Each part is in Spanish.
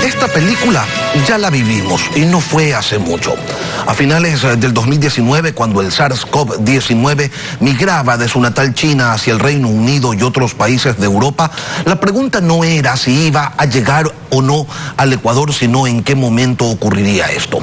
Esta película ya la vivimos y no fue hace mucho. A finales del 2019, cuando el SARS-CoV-19 migraba de su natal China hacia el Reino Unido y otros países de Europa, la pregunta no era si iba a llegar o no al Ecuador, sino en qué momento ocurriría esto.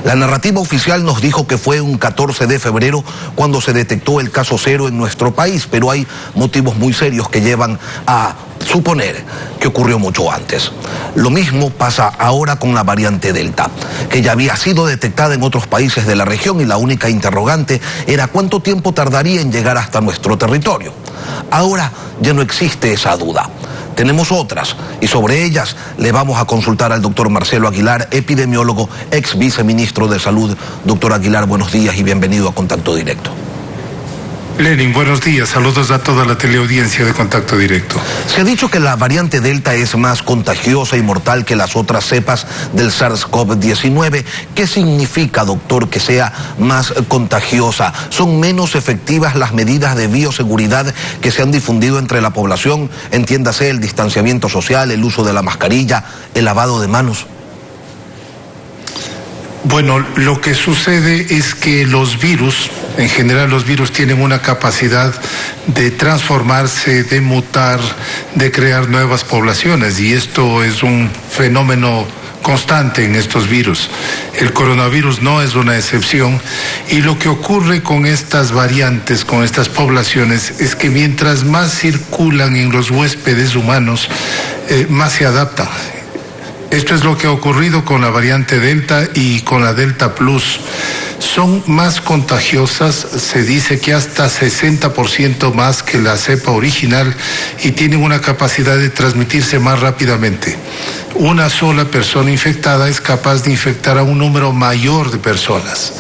La narrativa oficial nos dijo que fue un 14 de febrero cuando se detectó el caso cero en nuestro país, pero hay motivos muy serios que llevan a suponer que ocurrió mucho antes. Lo mismo pasa ahora con la variante Delta, que ya había sido detectada en otros países de la región y la única interrogante era cuánto tiempo tardaría en llegar hasta nuestro territorio. Ahora ya no existe esa duda. Tenemos otras y sobre ellas le vamos a consultar al doctor Marcelo Aguilar, epidemiólogo, ex viceministro de Salud. Doctor Aguilar, buenos días y bienvenido a Contacto Directo. Lenin, buenos días. Saludos a toda la teleaudiencia de Contacto Directo. Se ha dicho que la variante Delta es más contagiosa y mortal que las otras cepas del SARS-CoV-19. ¿Qué significa, doctor, que sea más contagiosa? ¿Son menos efectivas las medidas de bioseguridad que se han difundido entre la población? Entiéndase, el distanciamiento social, el uso de la mascarilla, el lavado de manos. Bueno, lo que sucede es que los virus, en general los virus tienen una capacidad de transformarse, de mutar, de crear nuevas poblaciones, y esto es un fenómeno constante en estos virus. El coronavirus no es una excepción, y lo que ocurre con estas variantes, con estas poblaciones, es que mientras más circulan en los huéspedes humanos, más se adaptan. Esto es lo que ha ocurrido con la variante Delta y con la Delta Plus. Son más contagiosas, se dice que hasta 60% más que la cepa original, y tienen una capacidad de transmitirse más rápidamente. Una sola persona infectada es capaz de infectar a un número mayor de personas.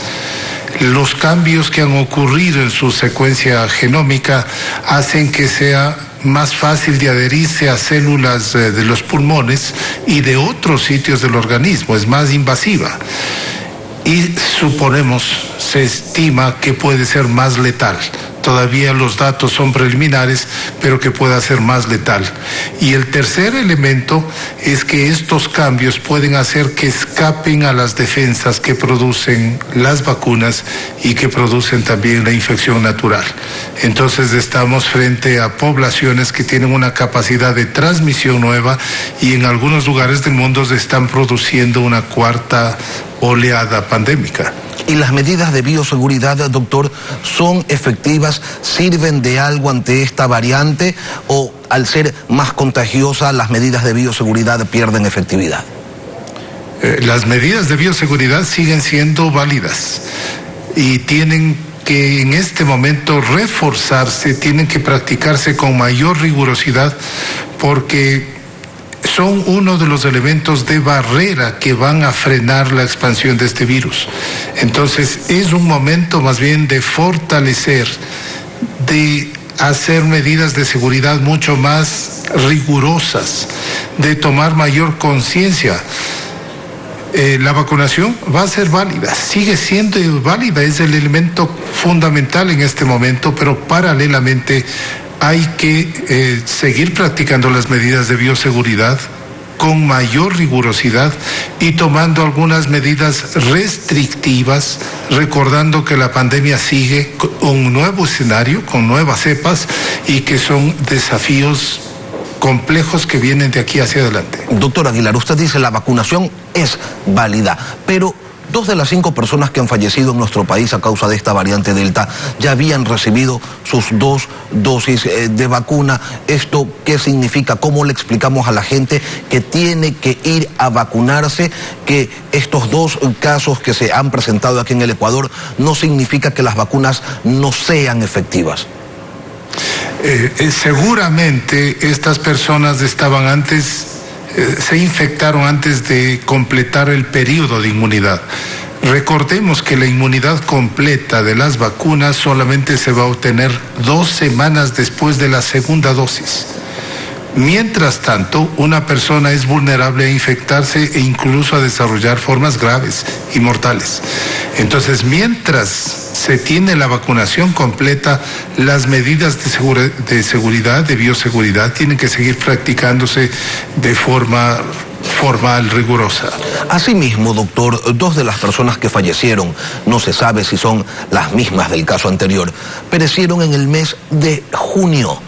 Los cambios que han ocurrido en su secuencia genómica hacen que sea más fácil de adherirse a células de los pulmones y de otros sitios del organismo, es más invasiva. Y suponemos, se estima que puede ser más letal. Todavía los datos son preliminares, pero que pueda ser más letal. Y el tercer elemento es que estos cambios pueden hacer que escapen a las defensas que producen las vacunas y que producen también la infección natural. Entonces estamos frente a poblaciones que tienen una capacidad de transmisión nueva, y en algunos lugares del mundo se están produciendo una cuarta oleada pandémica. ¿Y las medidas de bioseguridad, doctor, son efectivas? ¿Sirven de algo ante esta variante? ¿O al ser más contagiosa, las medidas de bioseguridad pierden efectividad? Las medidas de bioseguridad siguen siendo válidas y tienen que en este momento reforzarse, tienen que practicarse con mayor rigurosidad, porque son uno de los elementos de barrera que van a frenar la expansión de este virus. Entonces es un momento más bien de fortalecer, de hacer medidas de seguridad mucho más rigurosas, de tomar mayor conciencia. La vacunación va a ser válida, sigue siendo válida, es el elemento fundamental en este momento, pero paralelamente hay que seguir practicando las medidas de bioseguridad con mayor rigurosidad y tomando algunas medidas restrictivas, recordando que la pandemia sigue con un nuevo escenario, con nuevas cepas, y que son desafíos complejos que vienen de aquí hacia adelante. Doctor Aguilar, usted dice la vacunación es válida, pero 2 de las 5 personas que han fallecido en nuestro país a causa de esta variante Delta ya habían recibido sus 2 dosis de vacuna. ¿Esto qué significa? ¿Cómo le explicamos a la gente que tiene que ir a vacunarse, que estos 2 casos que se han presentado aquí en el Ecuador no significa que las vacunas no sean efectivas? Seguramente estas personas estaban antes, se infectaron antes de completar el periodo de inmunidad. Recordemos que la inmunidad completa de las vacunas solamente se va a obtener 2 semanas después de la segunda dosis. Mientras tanto, una persona es vulnerable a infectarse e incluso a desarrollar formas graves y mortales. Entonces, mientras se tiene la vacunación completa, las medidas de seguridad, de bioseguridad, tienen que seguir practicándose de forma formal, rigurosa. Asimismo, doctor, 2 de las personas que fallecieron, no se sabe si son las mismas del caso anterior, perecieron en el mes de junio.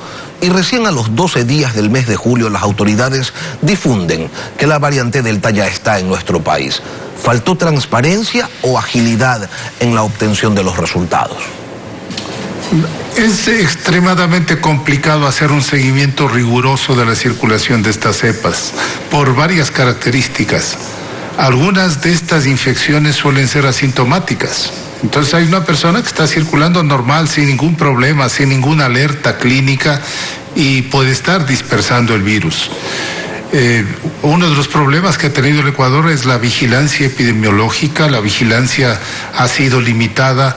Y recién a los 12 días del mes de julio las autoridades difunden que la variante Delta ya está en nuestro país. ¿Faltó transparencia o agilidad en la obtención de los resultados? Es extremadamente complicado hacer un seguimiento riguroso de la circulación de estas cepas por varias características. Algunas de estas infecciones suelen ser asintomáticas. Entonces hay una persona que está circulando normal, sin ningún problema, sin ninguna alerta clínica y puede estar dispersando el virus. Uno de los problemas que ha tenido el Ecuador es la vigilancia epidemiológica. La vigilancia ha sido limitada.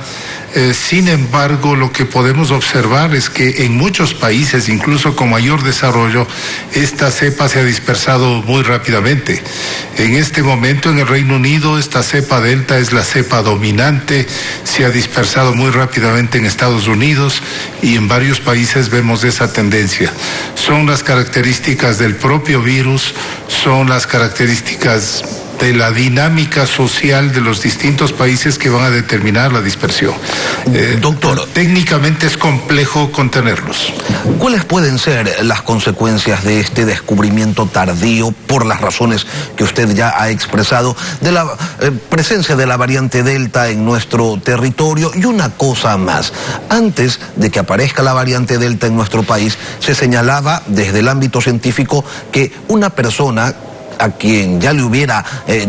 Sin embargo, lo que podemos observar es que en muchos países, incluso con mayor desarrollo, esta cepa se ha dispersado muy rápidamente. En este momento, en el Reino Unido, esta cepa Delta es la cepa dominante, se ha dispersado muy rápidamente en Estados Unidos y en varios países vemos esa tendencia. Son las características del propio virus, son las características de la dinámica social de los distintos países que van a determinar la dispersión. Doctor, técnicamente es complejo contenerlos. ¿Cuáles pueden ser las consecuencias de este descubrimiento tardío, por las razones que usted ya ha expresado, de la presencia de la variante Delta en nuestro territorio? Y una cosa más, antes de que aparezca la variante Delta en nuestro país, se señalaba desde el ámbito científico que una persona a quien ya le hubiera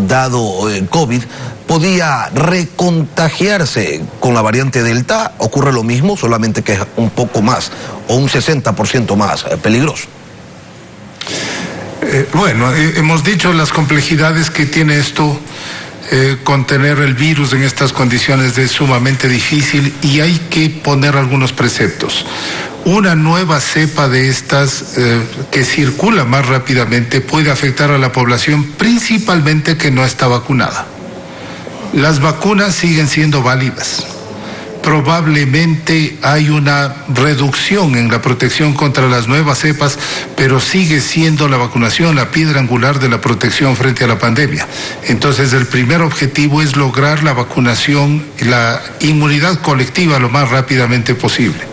dado COVID podía recontagiarse con la variante Delta. ¿Ocurre lo mismo, solamente que es un poco más o un 60% más peligroso? Bueno, hemos dicho las complejidades que tiene esto. Contener el virus en estas condiciones es sumamente difícil y hay que poner algunos preceptos. Una nueva cepa de estas que circula más rápidamente puede afectar a la población principalmente que no está vacunada. Las vacunas siguen siendo válidas. Probablemente hay una reducción en la protección contra las nuevas cepas, pero sigue siendo la vacunación la piedra angular de la protección frente a la pandemia. Entonces, el primer objetivo es lograr la vacunación y la inmunidad colectiva lo más rápidamente posible.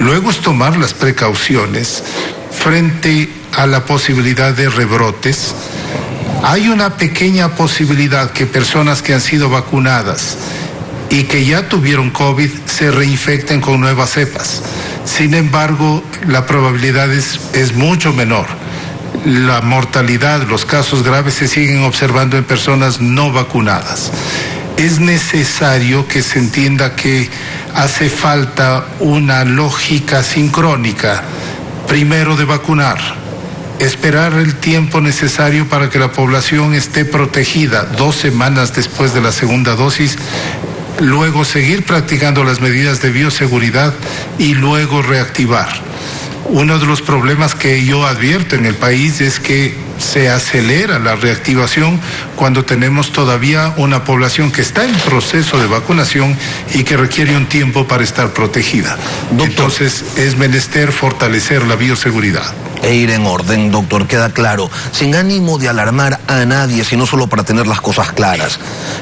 Luego es tomar las precauciones frente a la posibilidad de rebrotes. Hay una pequeña posibilidad que personas que han sido vacunadas y que ya tuvieron COVID se reinfecten con nuevas cepas. Sin embargo, la probabilidad es mucho menor. La mortalidad, los casos graves se siguen observando en personas no vacunadas. Es necesario que se entienda que hace falta una lógica sincrónica, primero de vacunar, esperar el tiempo necesario para que la población esté protegida 2 semanas después de la segunda dosis, luego seguir practicando las medidas de bioseguridad y luego reactivar. Uno de los problemas que yo advierto en el país es que se acelera la reactivación cuando tenemos todavía una población que está en proceso de vacunación y que requiere un tiempo para estar protegida. Doctor, entonces es menester fortalecer la bioseguridad. E ir en orden, doctor, queda claro, sin ánimo de alarmar a nadie, sino solo para tener las cosas claras.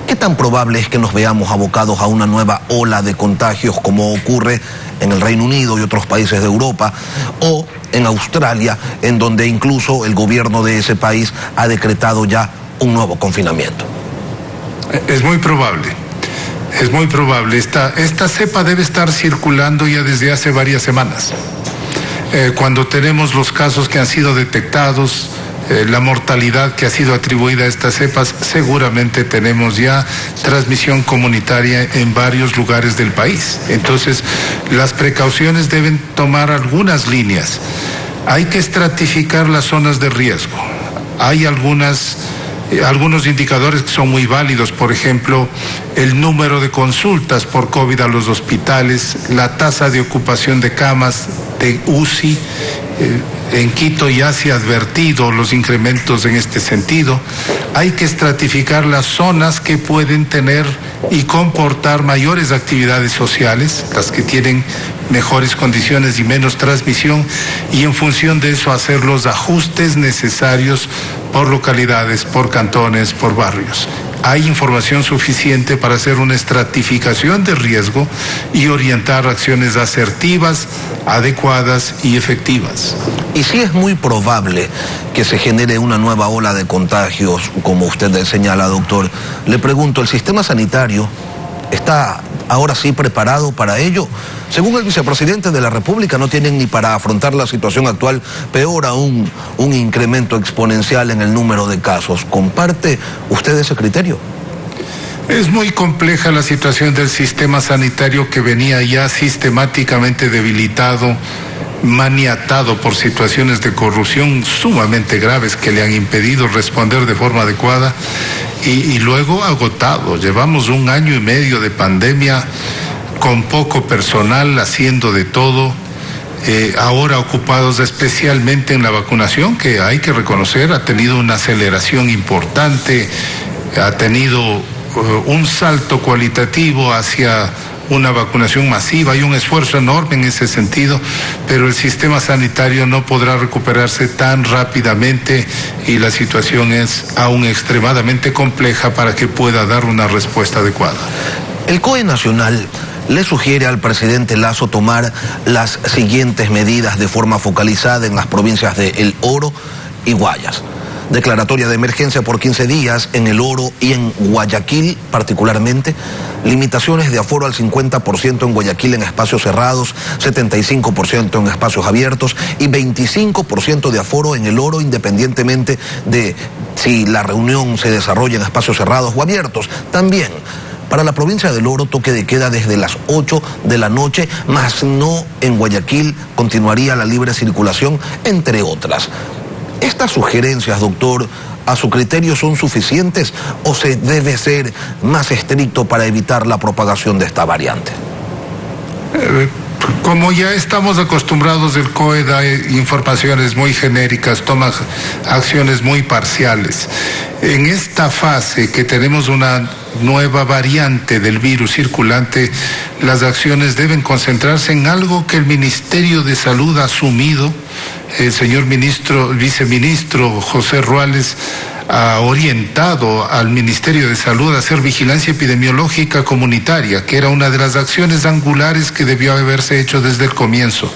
¿Qué tan probable es que nos veamos abocados a una nueva ola de contagios como ocurre en el Reino Unido y otros países de Europa, o en Australia, en donde incluso el gobierno de ese país ha decretado ya un nuevo confinamiento? Es muy probable. Es muy probable. Esta cepa debe estar circulando ya desde hace varias semanas. Cuando tenemos los casos que han sido detectados, la mortalidad que ha sido atribuida a estas cepas, seguramente tenemos ya transmisión comunitaria en varios lugares del país. Entonces, las precauciones deben tomar algunas líneas. Hay que estratificar las zonas de riesgo. Hay algunos indicadores que son muy válidos, por ejemplo, el número de consultas por COVID a los hospitales, la tasa de ocupación de camas, de UCI. En Quito ya se ha advertido los incrementos en este sentido. Hay que estratificar las zonas que pueden tener y comportar mayores actividades sociales, las que tienen mejores condiciones y menos transmisión, y en función de eso hacer los ajustes necesarios por localidades, por cantones, por barrios. Hay información suficiente para hacer una estratificación de riesgo y orientar acciones asertivas, adecuadas y efectivas. Y sí es muy probable que se genere una nueva ola de contagios, como usted señala, doctor. Le pregunto, ¿el sistema sanitario está ahora sí preparado para ello? Según el vicepresidente de la República, no tienen ni para afrontar la situación actual, peor aún, un incremento exponencial en el número de casos. ¿Comparte usted ese criterio? Es muy compleja la situación del sistema sanitario, que venía ya sistemáticamente debilitado, maniatado por situaciones de corrupción sumamente graves que le han impedido responder de forma adecuada y luego agotado. Llevamos 1 año y medio de pandemia con poco personal, haciendo de todo, ahora ocupados especialmente en la vacunación, que hay que reconocer ha tenido una aceleración importante, ha tenido un salto cualitativo hacia una vacunación masiva. Hay un esfuerzo enorme en ese sentido, pero el sistema sanitario no podrá recuperarse tan rápidamente y la situación es aún extremadamente compleja para que pueda dar una respuesta adecuada. El COE Nacional le sugiere al presidente Lasso tomar las siguientes medidas de forma focalizada en las provincias de El Oro y Guayas. Declaratoria de emergencia por 15 días en El Oro y en Guayaquil particularmente. Limitaciones de aforo al 50% en Guayaquil en espacios cerrados, 75% en espacios abiertos y 25% de aforo en El Oro, independientemente de si la reunión se desarrolla en espacios cerrados o abiertos. También para la provincia del Oro, toque de queda desde las 8 de la noche, más no en Guayaquil, continuaría la libre circulación, entre otras. ¿Estas sugerencias, doctor, a su criterio son suficientes o se debe ser más estricto para evitar la propagación de esta variante? Como ya estamos acostumbrados, el COE da informaciones muy genéricas, toma acciones muy parciales. En esta fase que tenemos una nueva variante del virus circulante, las acciones deben concentrarse en algo que el Ministerio de Salud ha asumido. El señor viceministro José Ruales ha orientado al Ministerio de Salud a hacer vigilancia epidemiológica comunitaria, que era una de las acciones angulares que debió haberse hecho desde el comienzo.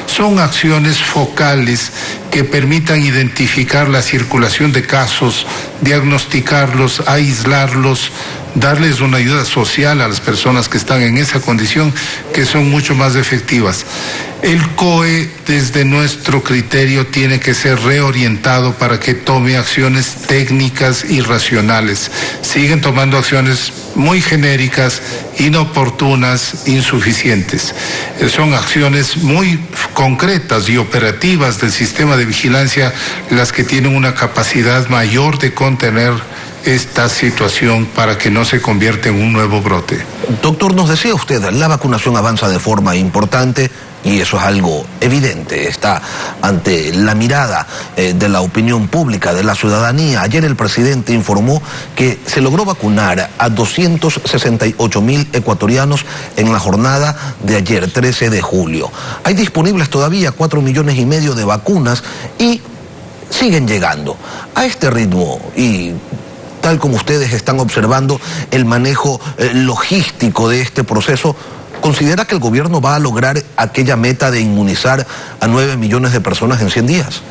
Son acciones focales que permitan identificar la circulación de casos, diagnosticarlos, aislarlos, darles una ayuda social a las personas que están en esa condición, que son mucho más efectivas. El COE, desde nuestro criterio, tiene que ser reorientado para que tome acciones técnicas y racionales. Siguen tomando acciones muy genéricas, inoportunas, insuficientes. Son acciones muy concretas y operativas del sistema de vigilancia las que tienen una capacidad mayor de contener esta situación para que no se convierta en un nuevo brote. Doctor, nos decía usted, la vacunación avanza de forma importante y eso es algo evidente, está ante la mirada de la opinión pública, de la ciudadanía. Ayer el presidente informó que se logró vacunar a 268.000 ecuatorianos en la jornada de ayer, 13 de julio. Hay disponibles todavía 4,5 millones de vacunas y siguen llegando. A este ritmo y tal como ustedes están observando el manejo logístico de este proceso, ¿considera que el gobierno va a lograr aquella meta de inmunizar a 9 millones de personas en 100 días?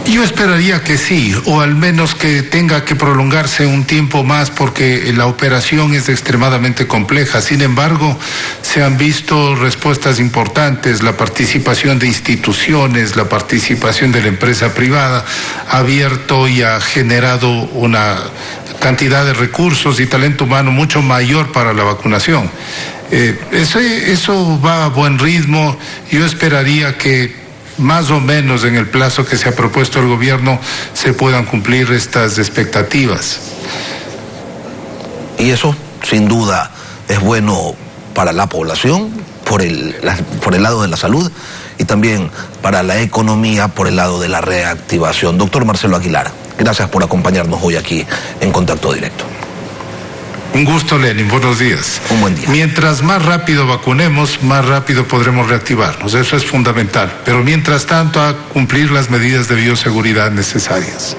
Yo esperaría que sí, o al menos que tenga que prolongarse un tiempo más, porque la operación es extremadamente compleja. Sin embargo, se han visto respuestas importantes. La participación de instituciones, la participación de la empresa privada ha abierto y ha generado una cantidad de recursos y talento humano mucho mayor para la vacunación. Eso va a buen ritmo. Yo esperaría que más o menos en el plazo que se ha propuesto el gobierno se puedan cumplir estas expectativas. Y eso, sin duda, es bueno para la población, por el lado de la salud y también para la economía por el lado de la reactivación. Doctor Marcelo Aguilar, gracias por acompañarnos hoy aquí en Contacto Directo. Un gusto, Lenin. Buenos días. Un buen día. Mientras más rápido vacunemos, más rápido podremos reactivarnos. Eso es fundamental. Pero mientras tanto, a cumplir las medidas de bioseguridad necesarias.